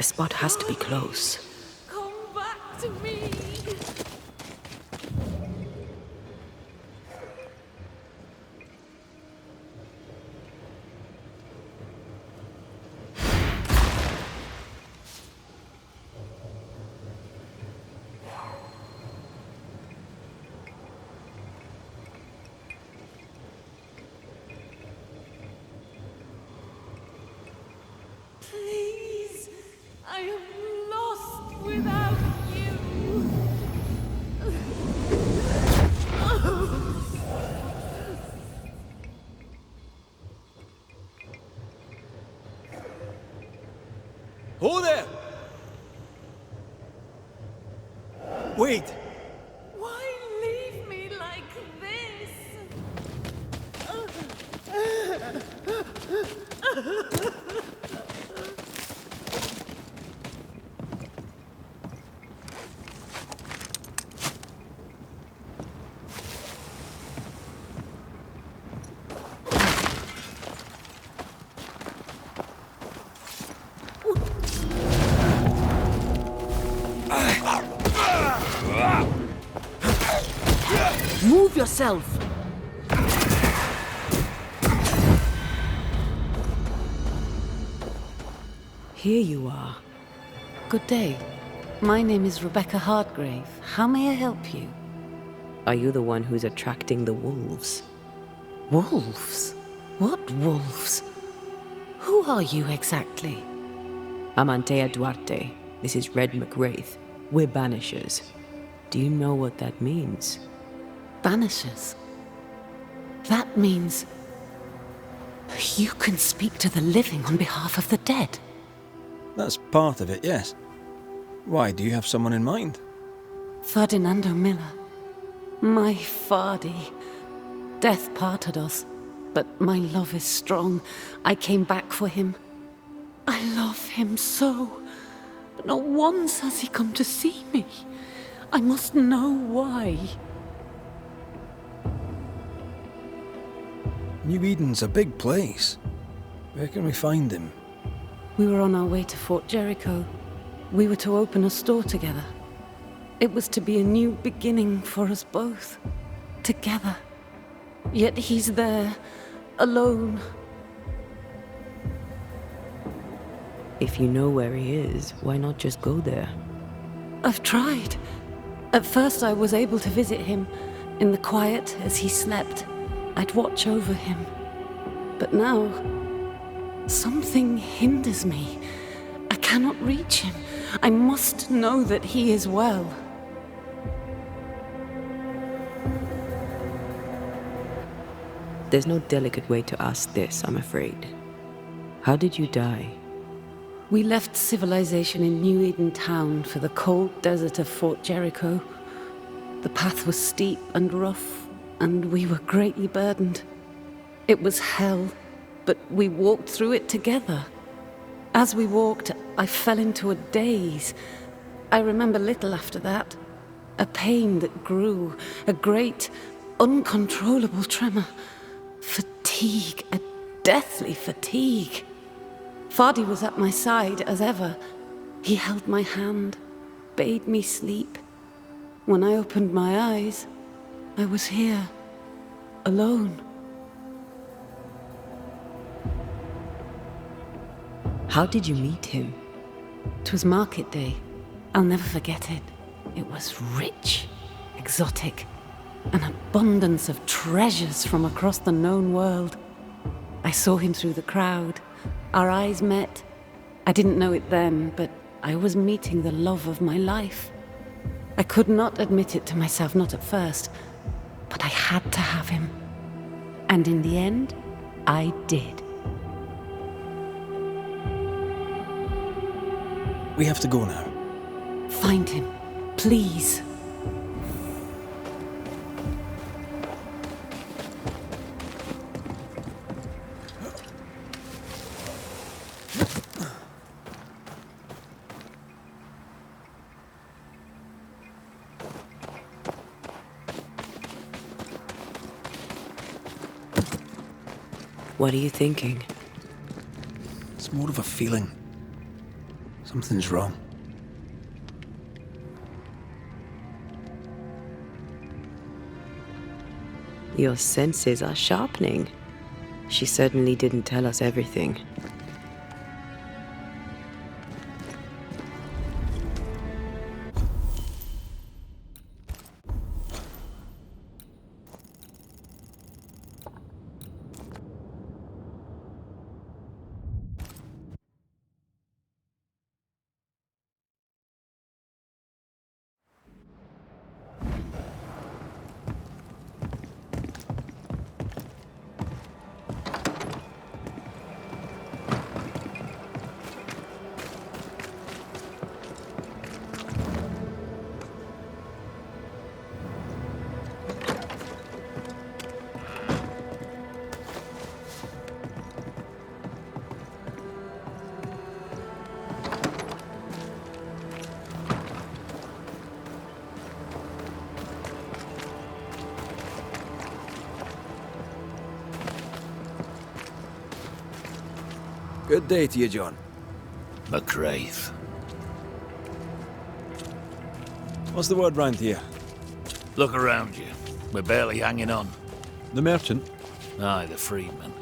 The spot has to be close. Come back to me. Please, I am lost without you. Who there? Wait! Why leave me like this? Move yourself! Here you are. Good day. My name is Rebecca Hardgrave. How may I help you? Are you the one who's attracting the wolves? Wolves? What wolves? Who are you exactly? I'm Antea Duarte. This is Red McWraith. We're Banishers. Do you know what that means? Banishers? That means you can speak to the living on behalf of the dead. That's part of it, yes. Why, do you have someone in mind? Ferdinando Miller. My Fardy. Death parted us, but my love is strong. I came back for him. I love him so, but not once has he come to see me. I must know why. New Eden's a big place. Where can we find him? We were on our way to Fort Jericho. We were to open a store together. It was to be a new beginning for us both. Together. Yet he's there, alone. If you know where he is, why not just go there? I've tried. At first I was able to visit him. In the quiet, as he slept, I'd watch over him. But now, something hinders me. I cannot reach him. I must know that he is well. There's no delicate way to ask this, I'm afraid. How did you die? We left civilization in New Eden town for the cold desert of Fort Jericho. The path was steep and rough, and we were greatly burdened. It was hell, but we walked through it together. As we walked, I fell into a daze. I remember little after that. A pain that grew, a great, uncontrollable tremor. Fatigue, a deathly fatigue. Fardy was at my side as ever. He held my hand, bade me sleep. When I opened my eyes, I was here, alone. How did you meet him? 'Twas market day. I'll never forget it. It was rich, exotic, an abundance of treasures from across the known world. I saw him through the crowd. Our eyes met. I didn't know it then, but I was meeting the love of my life. I could not admit it to myself, not at first, but I had to have him. And in the end, I did. We have to go now. Find him, please. What are you thinking? It's more of a feeling. Something's wrong. Your senses are sharpening. She certainly didn't tell us everything. Good day to you, John. McGrath. What's the word round here? Look around you. We're barely hanging on. The merchant? Aye, the freedman.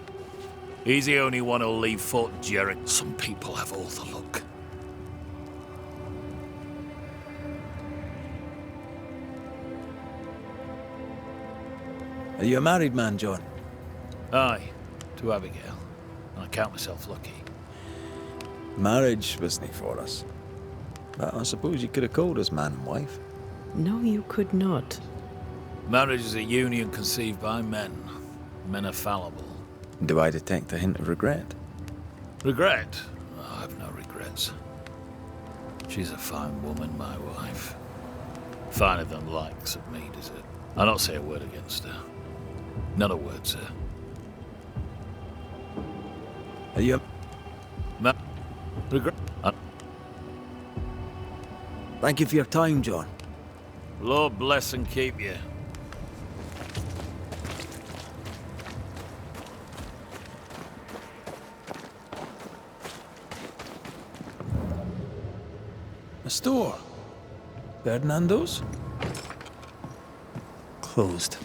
He's the only one who'll leave Fort Jericho. Some people have all the luck. Are you a married man, John? Aye, to Abigail. I count myself lucky. Marriage wasn't for us. But I suppose you could have called us man and wife. No, you could not. Marriage is a union conceived by men. Men are fallible. Do I detect a hint of regret? Regret? Oh, I've no regrets. She's a fine woman, my wife. Finer than likes of me, does it? I'll not say a word against her. Not a word, sir. Are you... Regret? Thank you for your time, John. Lord bless and keep you. A store? Ferdinando's? Closed.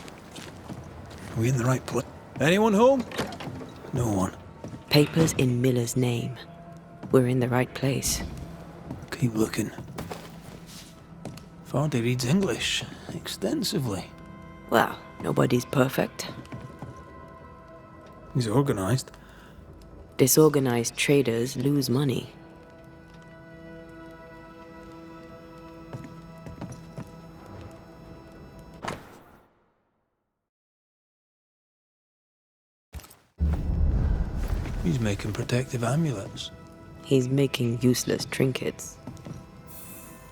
Are we in the right place? Anyone home? No one. Papers in Miller's name. We're in the right place. Keep looking. Vardy reads English extensively. Well, nobody's perfect. He's organized. Disorganized traders lose money. He's making protective amulets. He's making useless trinkets.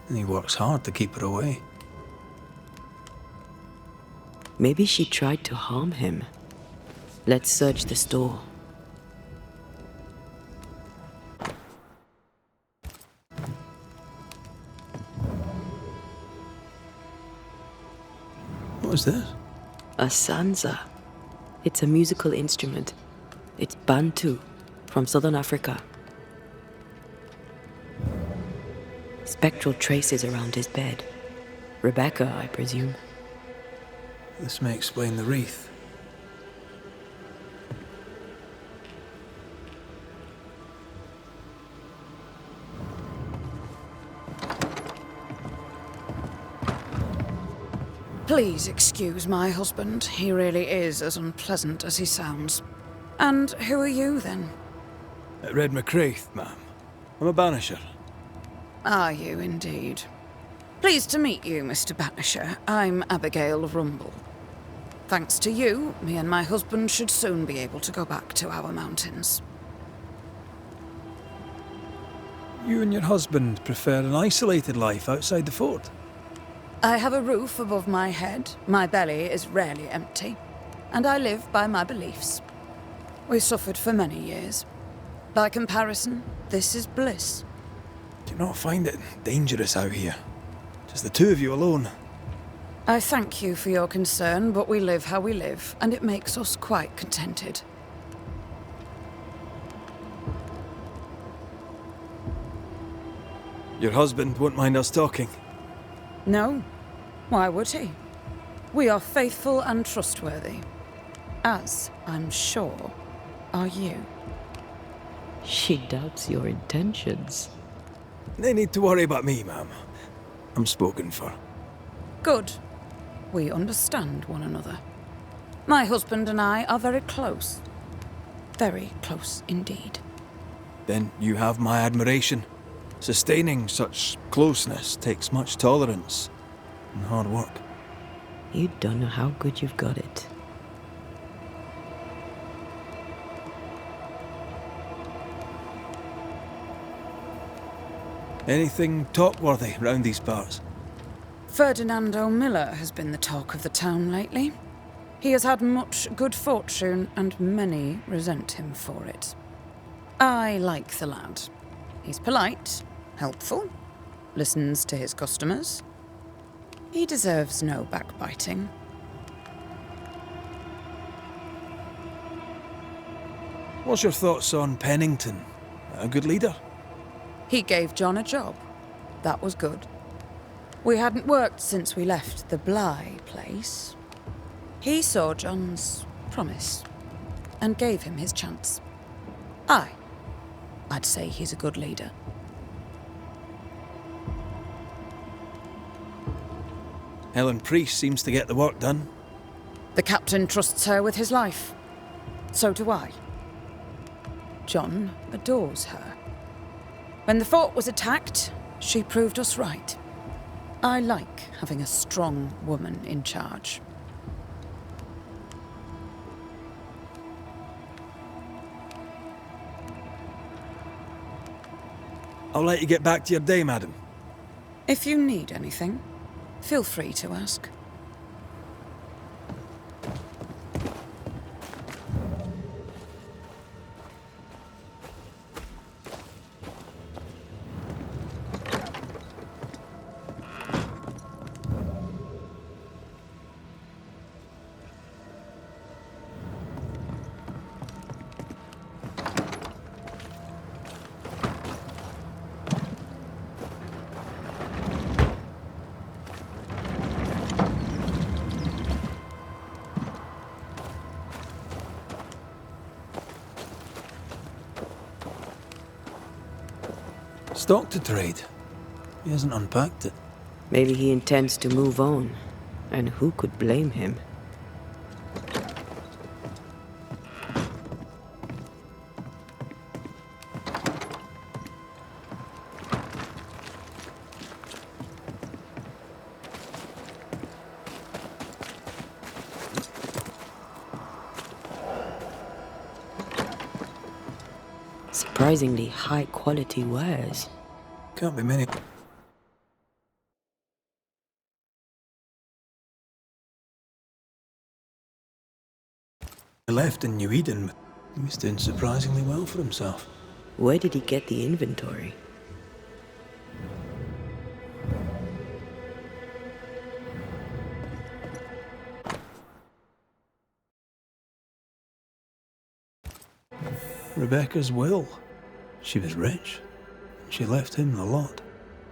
And he works hard to keep her away. Maybe she tried to harm him. Let's search the store. What is this? A sanza. It's a musical instrument. It's Bantu, from southern Africa. Spectral traces around his bed. Rebecca, I presume. This may explain the wreath. Please excuse my husband. He really is as unpleasant as he sounds. And who are you, then? Red McGrath, ma'am. I'm a banisher. Are you, indeed? Pleased to meet you, Mr. Banisher. I'm Abigail Rumble. Thanks to you, me and my husband should soon be able to go back to our mountains. You and your husband prefer an isolated life outside the fort? I have a roof above my head, my belly is rarely empty, and I live by my beliefs. We suffered for many years. By comparison, this is bliss. Do you not find it dangerous out here? Just the two of you alone? I thank you for your concern, but we live how we live, and it makes us quite contented. Your husband won't mind us talking. No. Why would he? We are faithful and trustworthy. As, I'm sure, are you. She doubts your intentions. No need to worry about me, ma'am. I'm spoken for. Good. We understand one another. My husband and I are very close. Very close indeed. Then you have my admiration. Sustaining such closeness takes much tolerance and hard work. You don't know how good you've got it. Anything talk-worthy round these parts? Ferdinando Miller has been the talk of the town lately. He has had much good fortune, and many resent him for it. I like the lad. He's polite, helpful, listens to his customers. He deserves no backbiting. What's your thoughts on Pennington? A good leader? He gave John a job. That was good. We hadn't worked since we left the Bly place. He saw John's promise and gave him his chance. I'd say he's a good leader. Helen Priest seems to get the work done. The captain trusts her with his life. So do I. John adores her. When the fort was attacked, she proved us right. I like having a strong woman in charge. I'll let you get back to your day, madam. If you need anything, feel free to ask. Stock to trade. He hasn't unpacked it. Maybe he intends to move on. And who could blame him? Surprisingly high quality wares. Can't be many. He left in New Eden. He was doing surprisingly well for himself. Where did he get the inventory? Rebecca's will. She was rich. She left him the lot.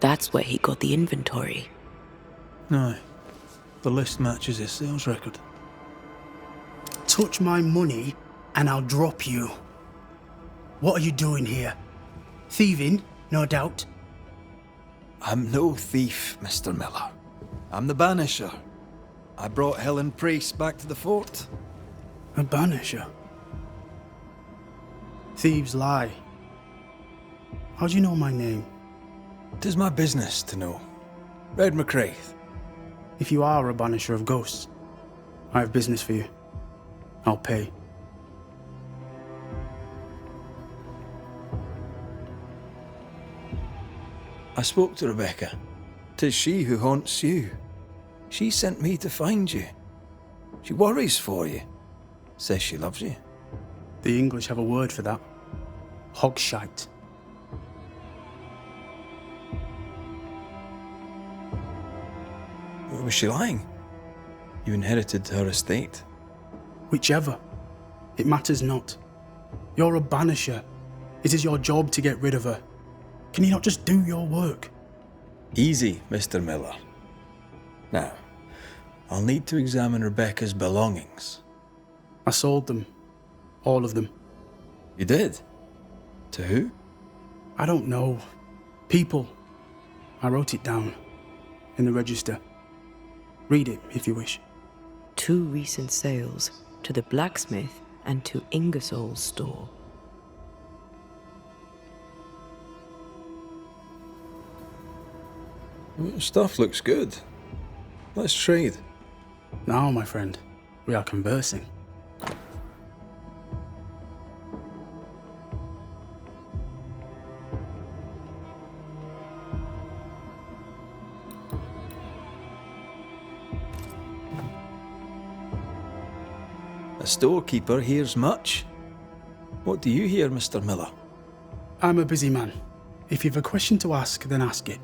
That's where he got the inventory. No. The list matches his sales record. Touch my money and I'll drop you. What are you doing here? Thieving, no doubt. I'm no thief, Mr. Miller. I'm the Banisher. I brought Helen Priest back to the fort. A banisher? Thieves lie. How do you know my name? 'Tis my business to know. Red McCraith. If you are a banisher of ghosts, I have business for you. I'll pay. I spoke to Rebecca. 'Tis she who haunts you. She sent me to find you. She worries for you. Says she loves you. The English have a word for that. Hogshite. Was she lying? You inherited her estate. Whichever. It matters not. You're a banisher. It is your job to get rid of her. Can you not just do your work? Easy, Mr. Miller. Now, I'll need to examine Rebecca's belongings. I sold them. All of them. You did? To who? I don't know. People. I wrote it down. In the register. Read it, if you wish. 2 recent sales, to the blacksmith and to Ingersoll's store. Stuff looks good. Let's trade. Now, my friend, we are conversing. A storekeeper hears much. What do you hear, Mr. Miller? I'm a busy man. If you've a question to ask, then ask it.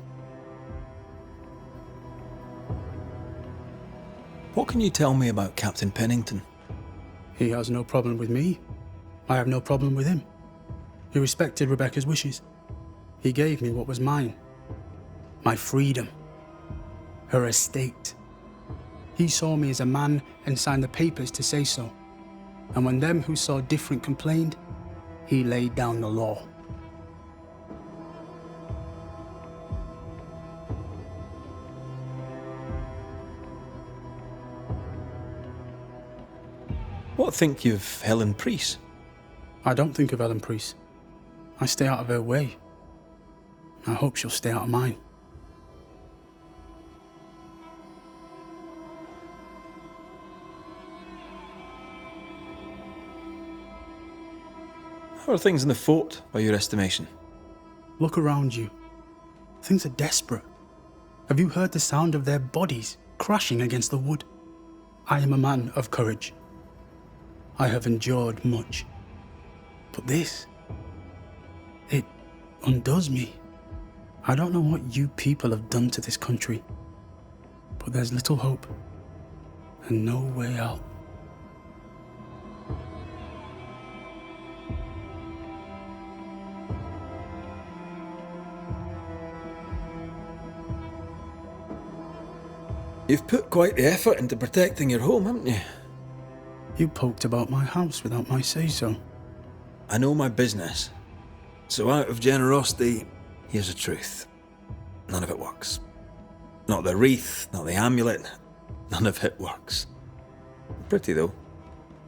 What can you tell me about Captain Pennington? He has no problem with me. I have no problem with him. He respected Rebecca's wishes. He gave me what was mine. My freedom. Her estate. He saw me as a man and signed the papers to say so. And when them who saw different complained, he laid down the law. What think you of Helen Priest? I don't think of Ellen Priest. I stay out of her way. I hope she'll stay out of mine. How are things in the fort, by your estimation? Look around you. Things are desperate. Have you heard the sound of their bodies crashing against the wood? I am a man of courage. I have endured much. But this, it undoes me. I don't know what you people have done to this country, but there's little hope and no way out. You've put quite the effort into protecting your home, haven't you? You poked about my house without my say-so. I know my business. So out of generosity, here's the truth. None of it works. Not the wreath, not the amulet. None of it works. Pretty, though.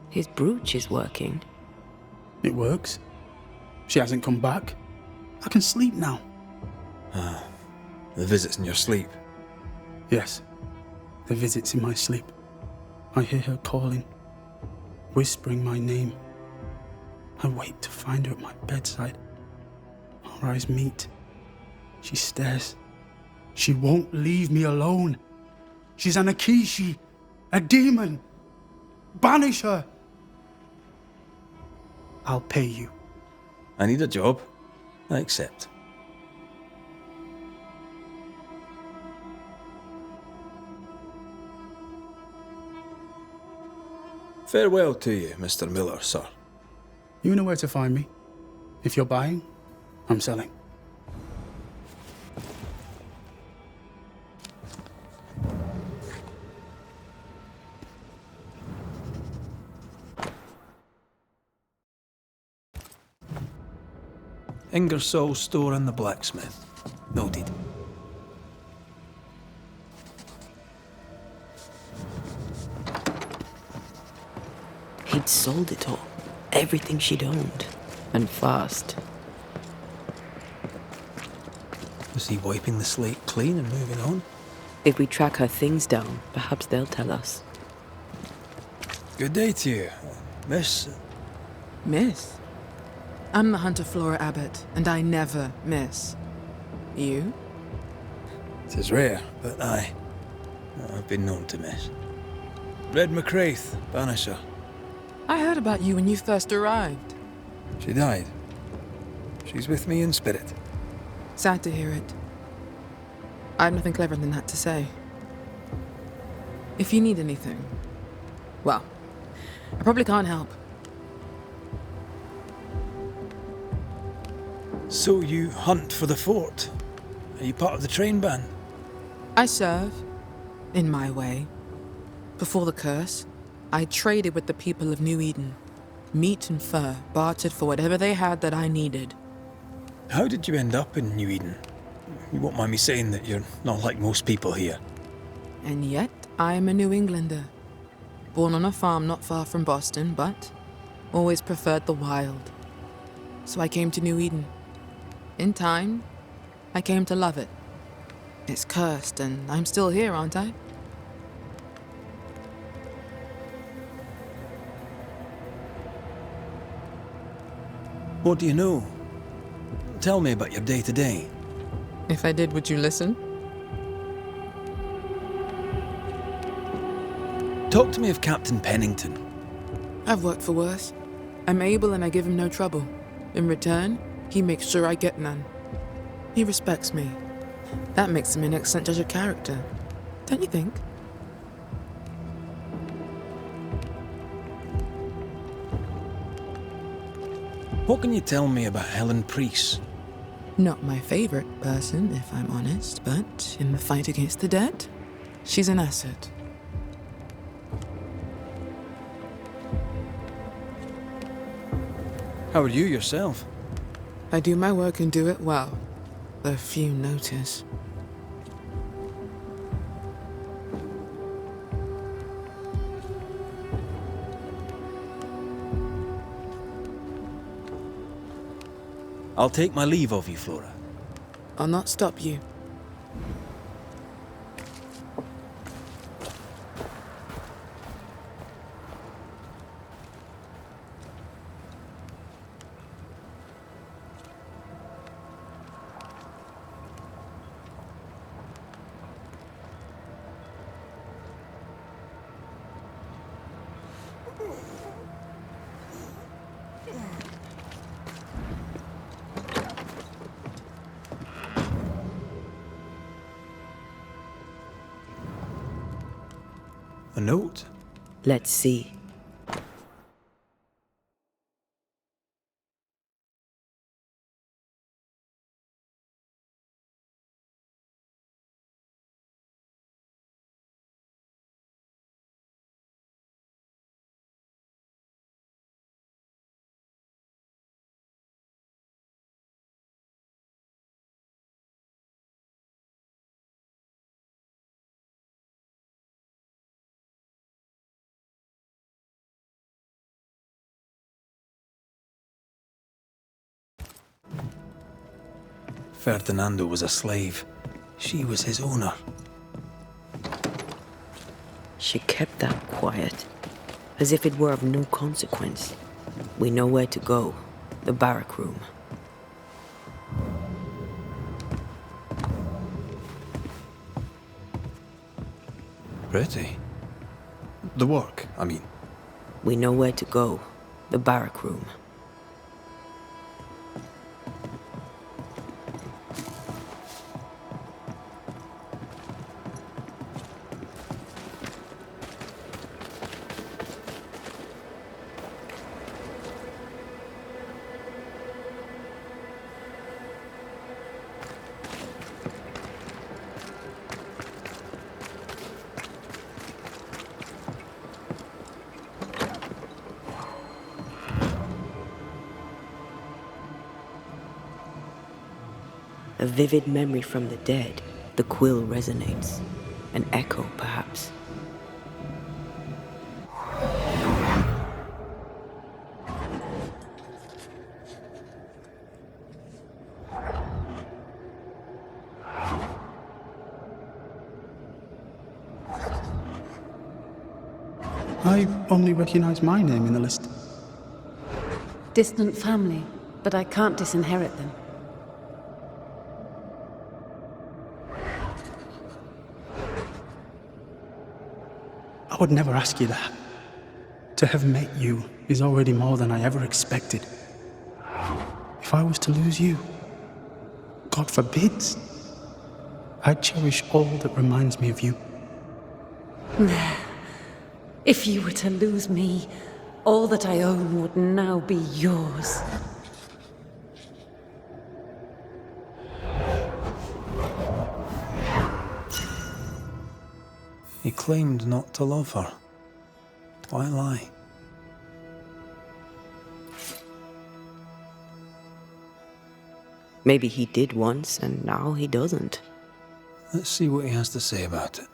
His brooch is working. It works. She hasn't come back. I can sleep now. The visits in your sleep. Yes, the visits in my sleep. I hear her calling, whispering my name. I wait to find her at my bedside. Our eyes meet. She stares. She won't leave me alone. She's an Akishi, a demon. Banish her. I'll pay you. I need a job. I accept. Farewell to you, Mr. Miller, sir. You know where to find me. If you're buying, I'm selling. Ingersoll's store and the blacksmith. Noted. He'd sold it all. Everything she'd owned. And fast. Was he wiping the slate clean and moving on? If we track her things down, perhaps they'll tell us. Good day to you, Miss. Miss? I'm the Hunter Flora Abbott, and I never miss. You? It is rare, but I've been known to miss. Red McWraith, Banisher. I heard about you when you first arrived. She died. She's with me in spirit. Sad to hear it. I have nothing cleverer than that to say. If you need anything, well, I probably can't help. So you hunt for the fort? Are you part of the train band? I serve, in my way. Before the curse, I traded with the people of New Eden. Meat and fur bartered for whatever they had that I needed. How did you end up in New Eden? You won't mind me saying that you're not like most people here. And yet, I am a New Englander. Born on a farm not far from Boston, but always preferred the wild. So I came to New Eden. In time, I came to love it. It's cursed, and I'm still here, aren't I? What do you know? Tell me about your day-to-day. If I did, would you listen? Talk to me of Captain Pennington. I've worked for worse. I'm able and I give him no trouble. In return, he makes sure I get none. He respects me. That makes him an excellent judge of character. Don't you think? What can you tell me about Helen Priest? Not my favorite person, if I'm honest, but in the fight against the dead, she's an asset. How are you yourself? I do my work and do it well, though few notice. I'll take my leave of you, Flora. I'll not stop you. A note? Let's see. Ferdinando was a slave. She was his owner. She kept that quiet, as if it were of no consequence. We know where to go. The barrack room. Pretty. The work, I mean. We know where to go. The barrack room. A vivid memory from the dead. The quill resonates. An echo, perhaps. I only recognize my name in the list. Distant family, but I can't disinherit them. I would never ask you that. To have met you is already more than I ever expected. If I was to lose you, God forbids, I'd cherish all that reminds me of you. If you were to lose me, all that I own would now be yours. He claimed not to love her. Why lie? Maybe he did once, and now he doesn't. Let's see what he has to say about it.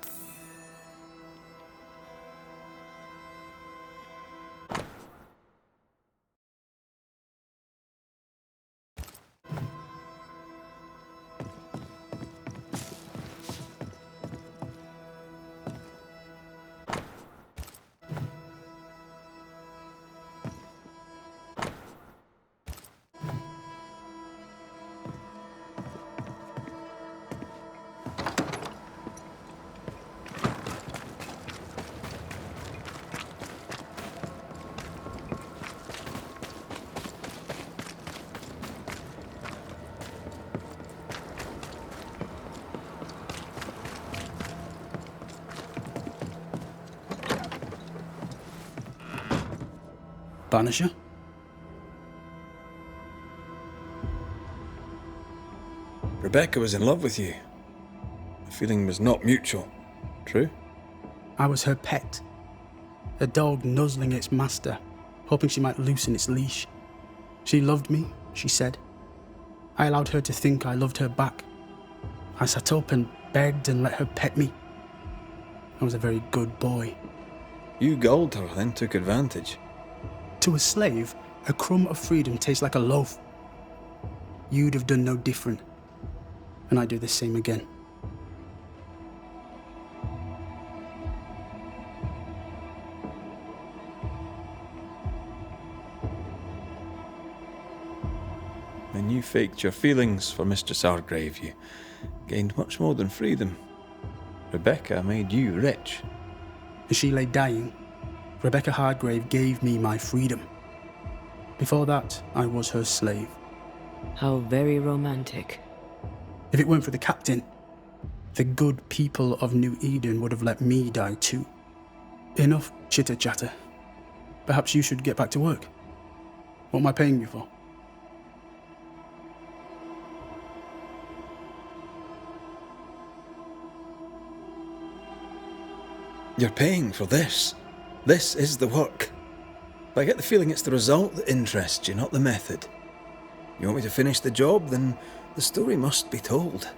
Banisher? Rebecca was in love with you. The feeling was not mutual. True? I was her pet. A dog nuzzling its master, hoping she might loosen its leash. She loved me, she said. I allowed her to think I loved her back. I sat up and begged and let her pet me. I was a very good boy. You gulled her, then took advantage. To a slave, a crumb of freedom tastes like a loaf. You'd have done no different, and I'd do the same again. When you faked your feelings for Mistress Hargrave, you gained much more than freedom. Rebecca made you rich. As she lay dying, Rebecca Hargrave gave me my freedom. Before that, I was her slave. How very romantic. If it weren't for the captain, the good people of New Eden would have let me die too. Enough chitter-chatter. Perhaps you should get back to work. What am I paying you for? You're paying for this. This is the work. But I get the feeling it's the result that interests you, not the method. You want me to finish the job, then the story must be told.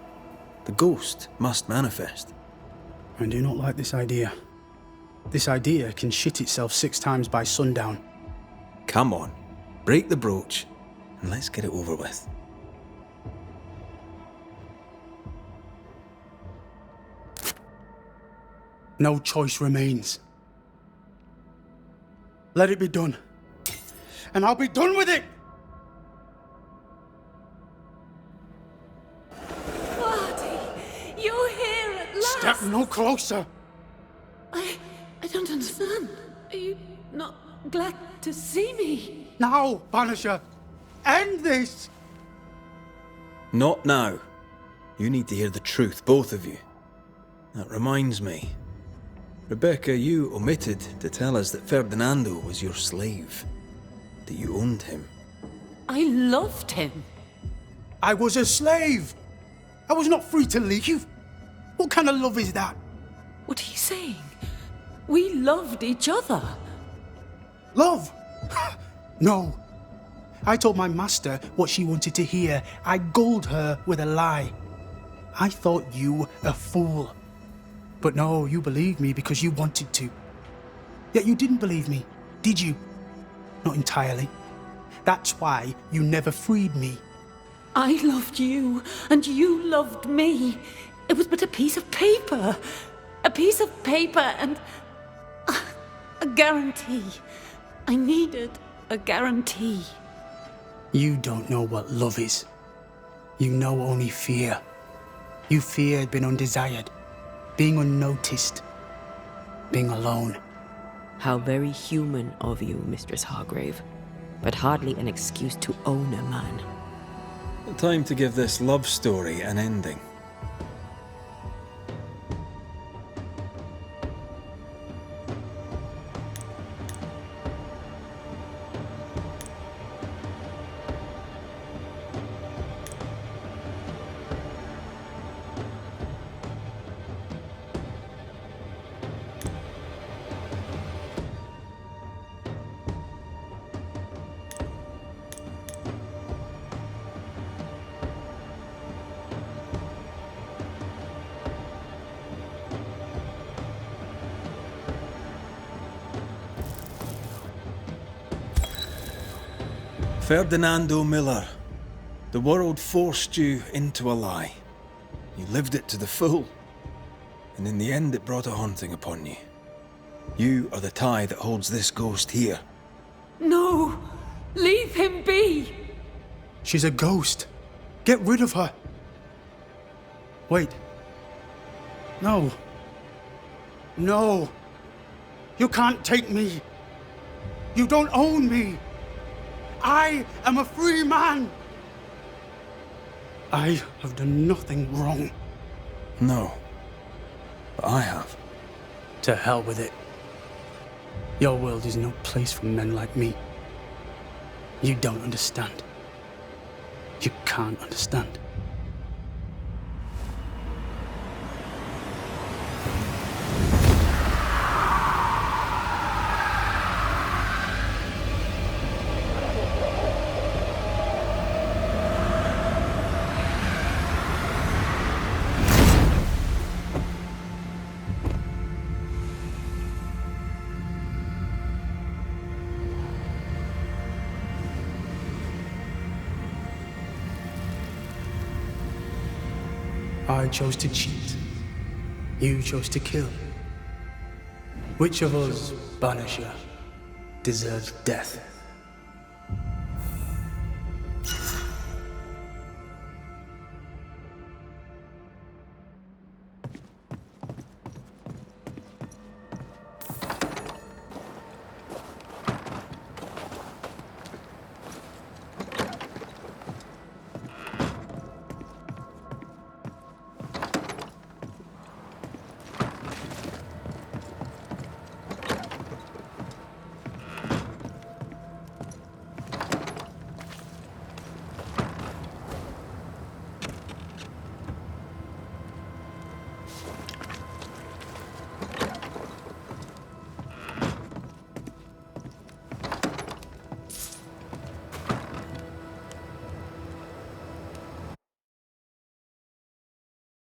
The ghost must manifest. I do not like this idea. This idea can shit itself 6 times by sundown. Come on, break the brooch, and let's get it over with. No choice remains. Let it be done. And I'll be done with it! Marty, you're here at last! Step no closer! I don't understand. Are you not glad to see me? Now, Banisher! End this! Not now. You need to hear the truth, both of you. That reminds me. Rebecca, you omitted to tell us that Ferdinando was your slave. That you owned him. I loved him. I was a slave! I was not free to leave! What kind of love is that? What are you saying? We loved each other. Love? No. I told my master what she wanted to hear. I gulled her with a lie. I thought you a fool. But no, you believed me because you wanted to. Yet you didn't believe me, did you? Not entirely. That's why you never freed me. I loved you, and you loved me. It was but a piece of paper. A piece of paper and a guarantee. I needed a guarantee. You don't know what love is. You know only fear. You feared being undesired, being unnoticed, being alone. How very human of you, Mistress Hargrave. But hardly an excuse to own a man. Time to give this love story an ending. Ferdinando Miller, the world forced you into a lie. You lived it to the full, and in the end it brought a haunting upon you. You are the tie that holds this ghost here. No! Leave him be! She's a ghost. Get rid of her. Wait. No. No. You can't take me. You don't own me. I am a free man. I have done nothing wrong. No. But I have. To hell with it. Your world is no place for men like me. You don't understand. You can't understand. I chose to cheat. You chose to kill. Which of us, Banisher, deserves death?